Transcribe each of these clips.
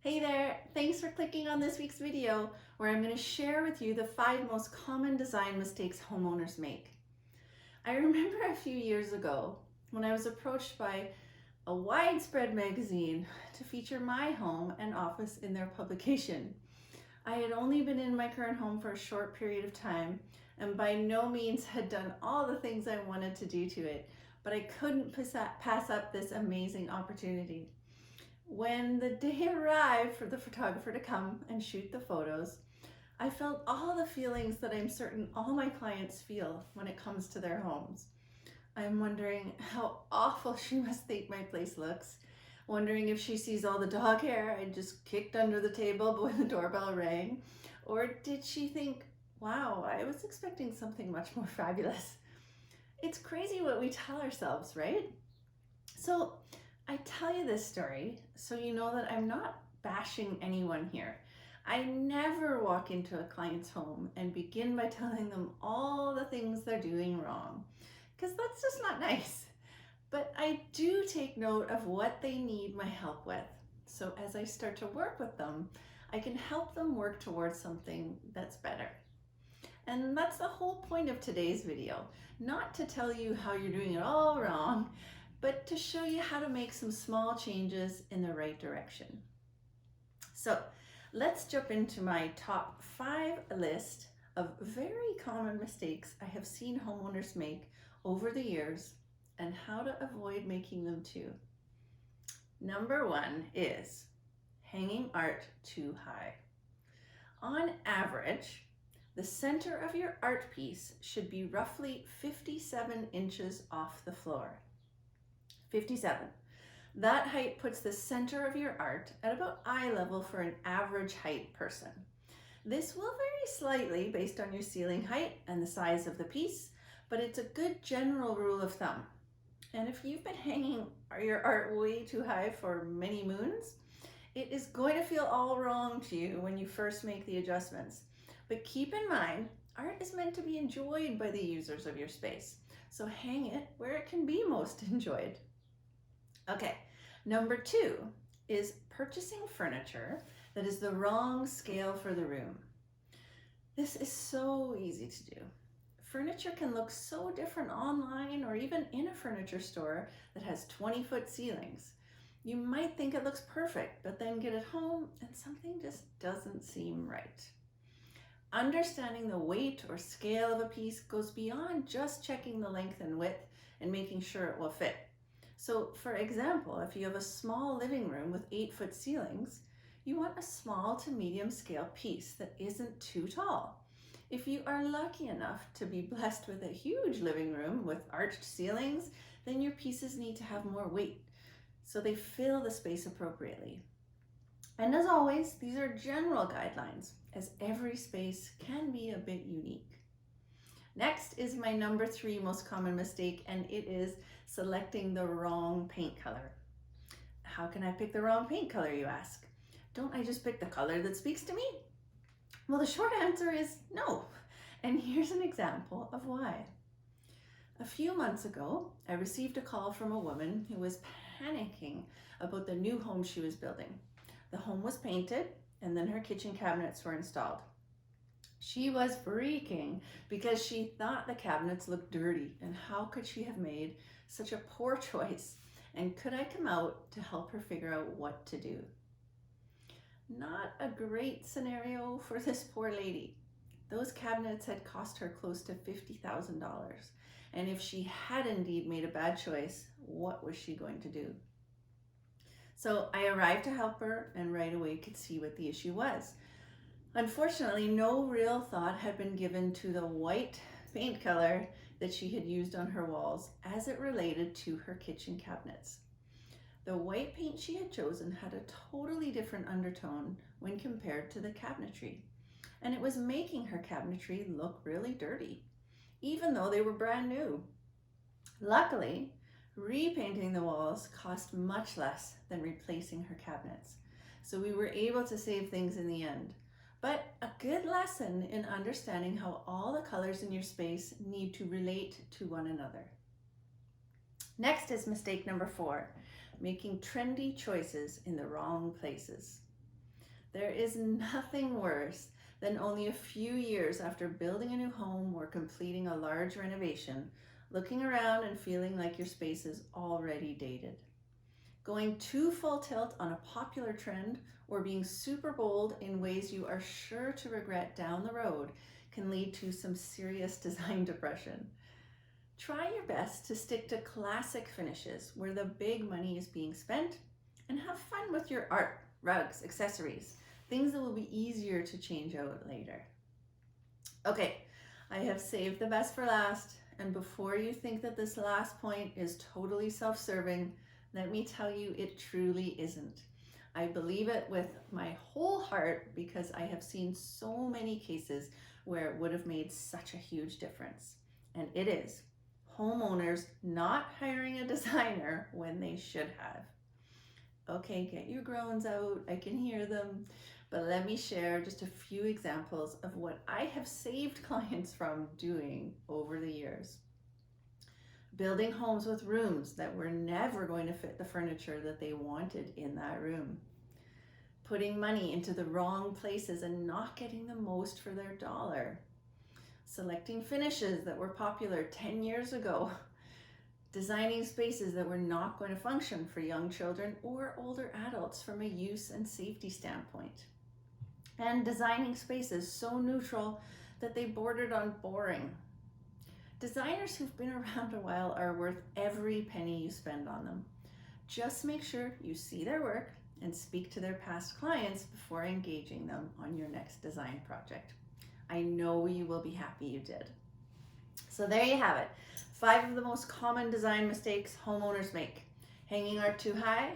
Hey there, thanks for clicking on this week's video where I'm going to share with you the 5 most common design mistakes homeowners make. I remember a few years ago when I was approached by a widespread magazine to feature my home and office in their publication. I had only been in my current home for a short period of time and by no means had done all the things I wanted to do to it, but I couldn't pass up this amazing opportunity. When the day arrived for the photographer to come and shoot the photos, I felt all the feelings that I'm certain all my clients feel when it comes to their homes. I'm wondering how awful she must think my place looks, wondering if she sees all the dog hair I just kicked under the table when the doorbell rang, or did she think, wow, I was expecting something much more fabulous. It's crazy what we tell ourselves, right? So I tell you this story so you know that I'm not bashing anyone here. I never walk into a client's home and begin by telling them all the things they're doing wrong, because that's just not nice. But I do take note of what they need my help with. So as I start to work with them, I can help them work towards something that's better. And that's the whole point of today's video, not to tell you how you're doing it all wrong, but to show you how to make some small changes in the right direction. So let's jump into my top 5 list of very common mistakes I have seen homeowners make over the years and how to avoid making them too. Number 1 is hanging art too high. On average, the center of your art piece should be roughly 57 inches off the floor. 57. That height puts the center of your art at about eye level for an average height person. This will vary slightly based on your ceiling height and the size of the piece, but it's a good general rule of thumb. And if you've been hanging your art way too high for many moons, it is going to feel all wrong to you when you first make the adjustments. But keep in mind, art is meant to be enjoyed by the users of your space, so hang it where it can be most enjoyed. Okay, number 2 is purchasing furniture that is the wrong scale for the room. This is so easy to do. Furniture can look so different online or even in a furniture store that has 20-foot ceilings. You might think it looks perfect, but then get it home and something just doesn't seem right. Understanding the weight or scale of a piece goes beyond just checking the length and width and making sure it will fit. So for example, if you have a small living room with 8-foot ceilings, you want a small to medium scale piece that isn't too tall. If you are lucky enough to be blessed with a huge living room with arched ceilings, then your pieces need to have more weight so they fill the space appropriately. And as always, these are general guidelines, as every space can be a bit unique. Next is my number 3 most common mistake, and it is selecting the wrong paint color. How can I pick the wrong paint color, you ask? Don't I just pick the color that speaks to me? Well, the short answer is no. And here's an example of why. A few months ago, I received a call from a woman who was panicking about the new home she was building. The home was painted, and then her kitchen cabinets were installed. She was freaking because she thought the cabinets looked dirty, and how could she have made such a poor choice? And could I come out to help her figure out what to do? Not a great scenario for this poor lady. Those cabinets had cost her close to $50,000. And if she had indeed made a bad choice, what was she going to do? So I arrived to help her and right away could see what the issue was. Unfortunately, no real thought had been given to the white paint color that she had used on her walls as it related to her kitchen cabinets. The white paint she had chosen had a totally different undertone when compared to the cabinetry, and it was making her cabinetry look really dirty, even though they were brand new. Luckily, repainting the walls cost much less than replacing her cabinets, so we were able to save things in the end. But a good lesson in understanding how all the colors in your space need to relate to one another. Next is mistake number 4, making trendy choices in the wrong places. There is nothing worse than only a few years after building a new home or completing a large renovation, looking around and feeling like your space is already dated. Going too full tilt on a popular trend or being super bold in ways you are sure to regret down the road can lead to some serious design depression. Try your best to stick to classic finishes where the big money is being spent, and have fun with your art, rugs, accessories, things that will be easier to change out later. Okay, I have saved the best for last, and before you think that this last point is totally self-serving, let me tell you it truly isn't. I believe it with my whole heart because I have seen so many cases where it would have made such a huge difference. And it is homeowners not hiring a designer when they should have. Okay, get your groans out, I can hear them, but let me share just a few examples of what I have saved clients from doing over the years. Building homes with rooms that were never going to fit the furniture that they wanted in that room. Putting money into the wrong places and not getting the most for their dollar. Selecting finishes that were popular 10 years ago. Designing spaces that were not going to function for young children or older adults from a use and safety standpoint. And designing spaces so neutral that they bordered on boring. Designers who've been around a while are worth every penny you spend on them. Just make sure you see their work and speak to their past clients before engaging them on your next design project. I know you will be happy you did. So there you have it. 5 of the most common design mistakes homeowners make. Hanging art too high,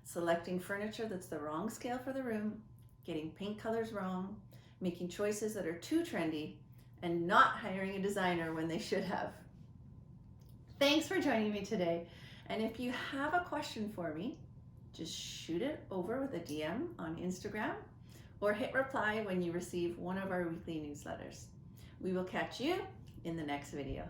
selecting furniture that's the wrong scale for the room, getting paint colors wrong, making choices that are too trendy, and not hiring a designer when they should have. Thanks for joining me today. And if you have a question for me, just shoot it over with a DM on Instagram or hit reply when you receive one of our weekly newsletters. We will catch you in the next video.